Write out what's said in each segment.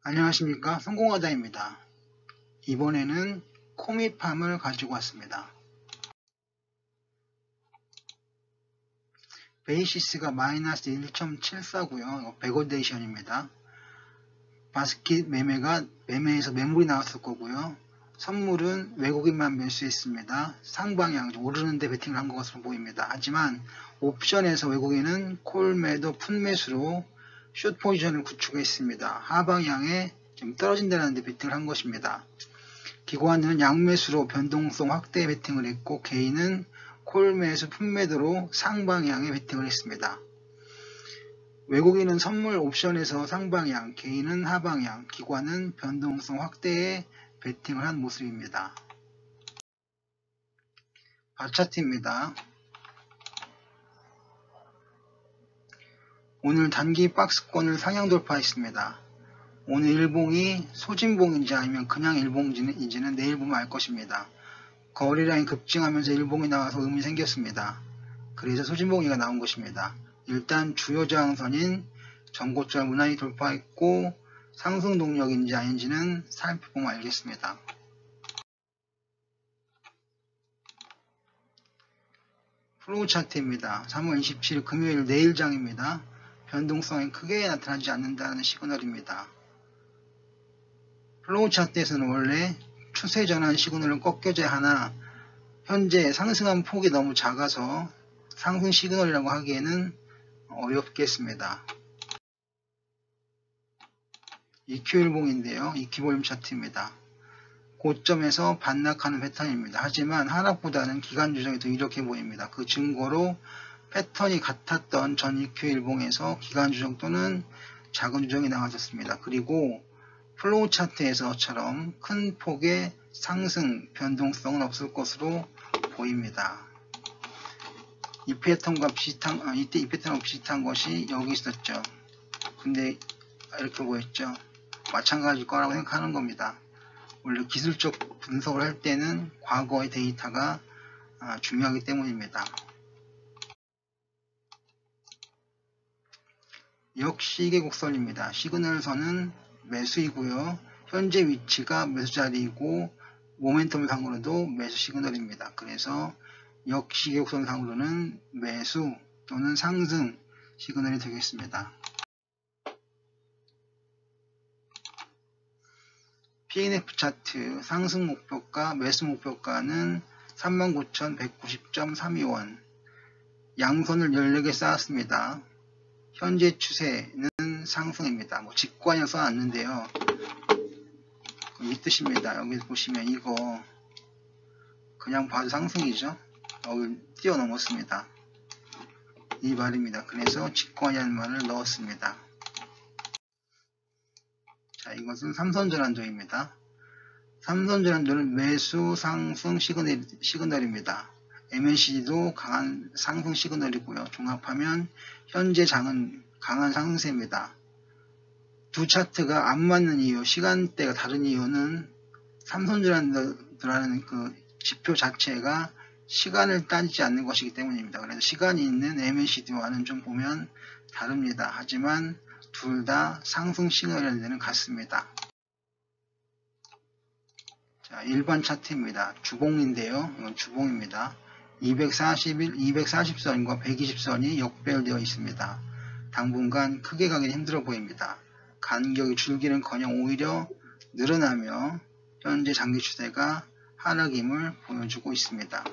안녕하십니까, 성공하다입니다. 이번에는 코미팜을 가지고 왔습니다. 베이시스가 마이너스 1.74고요. 백오데이션입니다. 바스킷 매매에서 매물이 나왔을 거고요. 선물은 외국인만 매수했습니다. 상방향 오르는데 베팅을 한 것으로 보입니다. 하지만 옵션에서 외국인은 콜 매도 풋 매수로 숏 포지션을 구축했습니다. 하방향에 좀 떨어진다는 데 베팅을 한 것입니다. 기관은 양매수로 변동성 확대 베팅을 했고, 개인은 콜 매수 풋 매도로 상방향에 베팅을 했습니다. 외국인은 선물 옵션에서 상방향, 개인은 하방향, 기관은 변동성 확대에 베팅을 한 모습입니다. 바차트입니다. 오늘 단기 박스권을 상향 돌파했습니다. 오늘 일봉이 소진봉인지 아니면 그냥 일봉인지는 내일 보면 알 것입니다. 거래량이 급증하면서 일봉이 나와서 의문이 생겼습니다. 그래서 소진봉이가 나온 것입니다. 일단 주요 저항선인 전고점 무난히 돌파했고, 상승 동력인지 아닌지는 살펴보면 알겠습니다. 플로우 차트입니다. 3월 27일 금요일 내일장입니다. 변동성이 크게 나타나지 않는다는 시그널입니다. 플로우 차트에서는 원래 추세 전환 시그널을 꺾여져야 하나, 현재 상승한 폭이 너무 작아서 상승 시그널이라고 하기에는 어렵겠습니다. EQ일봉인데요. EQ볼륨 차트입니다. 고점에서 반락하는 패턴입니다. 하지만 하락보다는 기간 조정이 더 이렇게 보입니다. 그 증거로 패턴이 같았던 전 EQ일봉에서 기간 조정 또는 작은 조정이 나와졌습니다. 그리고 플로우 차트에서처럼 큰 폭의 상승 변동성은 없을 것으로 보입니다. 이 패턴과 비슷한 것이 여기 있었죠. 근데 이렇게 보였죠. 마찬가지일 거라고 생각하는 겁니다. 원래 기술적 분석을 할 때는 과거의 데이터가 중요하기 때문입니다. 역시계 곡선입니다. 시그널선은 매수이고요. 현재 위치가 매수 자리이고 모멘텀 상으로도 매수 시그널입니다. 그래서 역시계 곡선상으로는 매수 또는 상승 시그널이 되겠습니다. PNF 차트 상승 목표가, 매수 목표가는 39,190.32원. 양선을 14개 쌓았습니다. 현재 추세는 상승입니다. 직관이라 써놨는데요. 이 뜻입니다. 여기 보시면 이거 그냥 봐도 상승이죠. 여기 뛰어넘었습니다. 이 말입니다. 그래서 직관이라는 말을 넣었습니다. 자, 이것은 삼선전환도입니다. 삼선전환도는 매수 상승 시그널입니다. MACD도 강한 상승 시그널이고요. 종합하면 현재 장은 강한 상승세입니다. 두 차트가 안 맞는 이유, 시간대가 다른 이유는 삼선전환도라는 그 지표 자체가 시간을 따지지 않는 것이기 때문입니다. 그래서 시간이 있는 MACD와는 좀 보면 다릅니다. 하지만 둘 다 상승 시그널이라는 데는 같습니다. 자, 일반 차트입니다. 주봉인데요. 이건 주봉입니다. 240선과 120선이 역배열되어 있습니다. 당분간 크게 가기는 힘들어 보입니다. 간격이 줄기는커녕 오히려 늘어나며 현재 장기 추세가 하락임을 보여주고 있습니다.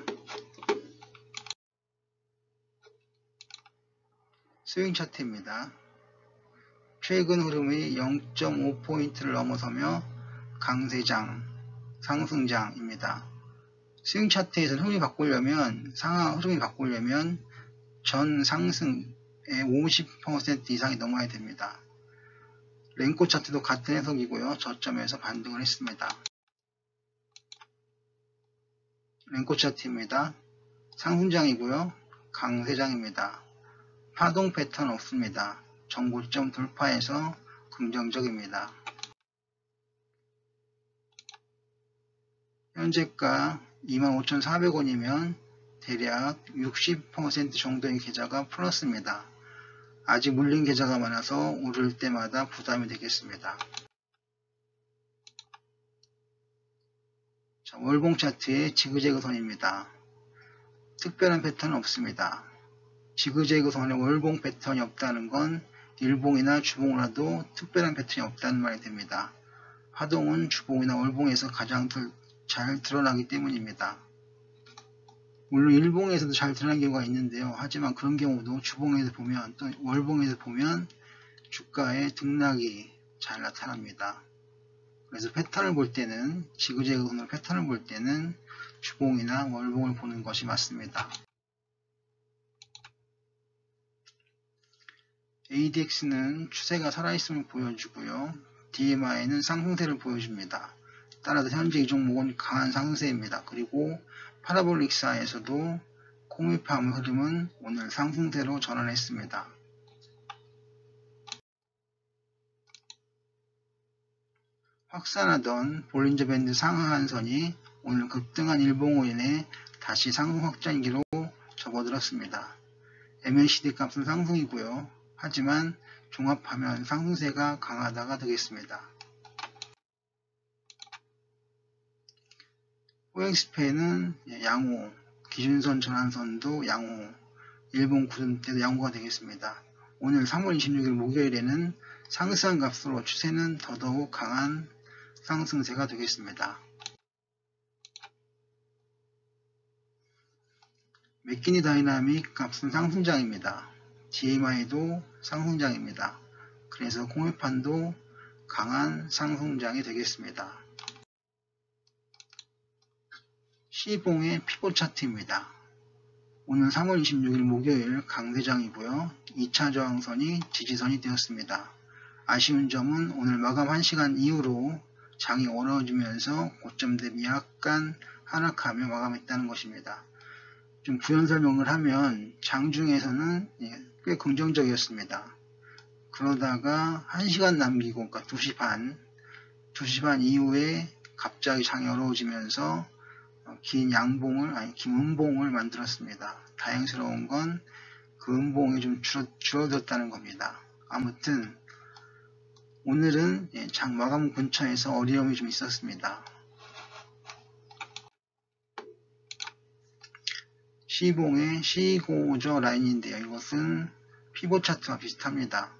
스윙 차트입니다. 최근 흐름이 0.5포인트를 넘어서며 강세장, 상승장입니다. 스윙 차트에서 흐름이 바꾸려면 전 상승의 50% 이상이 넘어야 됩니다. 랭코 차트도 같은 해석이고요. 저점에서 반등을 했습니다. 랭코 차트입니다. 상승장이고요. 강세장입니다. 파동 패턴 없습니다. 정고점 돌파해서 긍정적입니다. 현재가 25,400원이면 대략 60% 정도의 계좌가 플러스입니다. 아직 물린 계좌가 많아서 오를 때마다 부담이 되겠습니다. 자, 월봉 차트의 지그재그 선입니다. 특별한 패턴은 없습니다. 지그재그 선에 월봉 패턴이 없다는 건 일봉이나 주봉이라도 특별한 패턴이 없다는 말이 됩니다. 파동은 주봉이나 월봉에서 가장 잘 드러나기 때문입니다. 물론 일봉에서도 잘 드러나는 경우가 있는데요. 하지만 그런 경우도 주봉에서 보면 또 월봉에서 보면 주가의 등락이 잘 나타납니다. 그래서 패턴을 볼 때는 지그재그 선으로 패턴을 볼 때는 주봉이나 월봉을 보는 것이 맞습니다. ADX는 추세가 살아있음을 보여주고요. DMI는 상승세를 보여줍니다. 따라서 현재 이 종목은 강한 상승세입니다. 그리고 파라볼릭사에서도 코미팜의 흐름은 오늘 상승세로 전환했습니다. 확산하던 볼린저 밴드 상하한선이 오늘 급등한 일봉으로 인해 다시 상승 확장기로 접어들었습니다. MACD 값은 상승이고요. 하지만 종합하면 상승세가 강하다가 되겠습니다. OXP는 양호, 기준선 전환선도 양호, 일본 구름대도 양호가 되겠습니다. 오늘 3월 26일 목요일에는 상승한 값으로 추세는 더더욱 강한 상승세가 되겠습니다. 맥키니 다이나믹 값은 상승장입니다. DMI도 상승장입니다. 그래서 공매판도 강한 상승장이 되겠습니다. C봉의 피봇 차트입니다. 오늘 3월 26일 목요일 강세장이고요. 2차 저항선이 지지선이 되었습니다. 아쉬운 점은 오늘 마감 1시간 이후로 장이 어려워지면서 고점 대비 약간 하락하며 마감했다는 것입니다. 좀 부연 설명을 하면 장중에서는 꽤 긍정적이었습니다. 그러다가 1시간 남기고 그러니까 2시 반 이후에 갑자기 장이 어려워지면서 긴 음봉을 만들었습니다. 다행스러운 건 그 음봉이 좀 줄어들었다는 겁니다. 아무튼 오늘은 장 마감 근처에서 어려움이 좀 있었습니다. C봉의 C5저 라인인데요. 이것은 피봇 차트와 비슷합니다.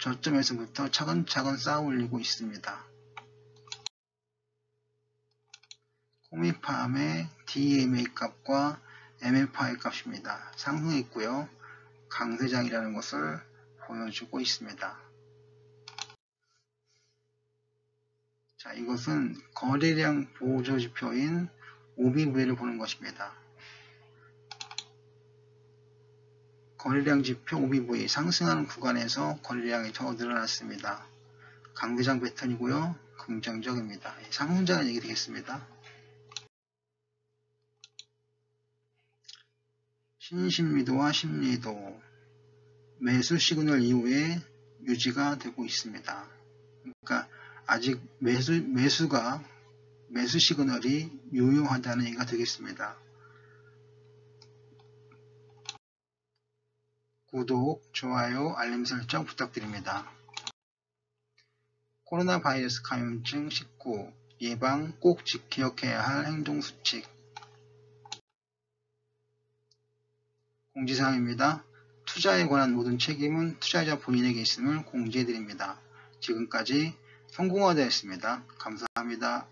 저점에서부터 차근차근 쌓아 올리고 있습니다. 코미팜의 DMA 값과 MFI 값입니다. 상승했고요. 강세장이라는 것을 보여주고 있습니다. 자, 이것은 거래량 보조지표인 OBV를 보는 것입니다. 거래량 지표 OBV 상승하는 구간에서 거래량이 더 늘어났습니다. 강세장 패턴이고요. 긍정적입니다. 상승장은 얘기 되겠습니다. 신심리도와 심리도 매수 시그널 이후에 유지가 되고 있습니다. 그러니까 아직 매수 시그널이 유효하다는 얘기가 되겠습니다. 구독, 좋아요, 알림 설정 부탁드립니다. 코로나 바이러스 감염증 19 예방 꼭 기억해야 할 행동수칙 공지사항입니다. 투자에 관한 모든 책임은 투자자 본인에게 있음을 공지해드립니다. 지금까지 성공화되었습니다. 감사합니다.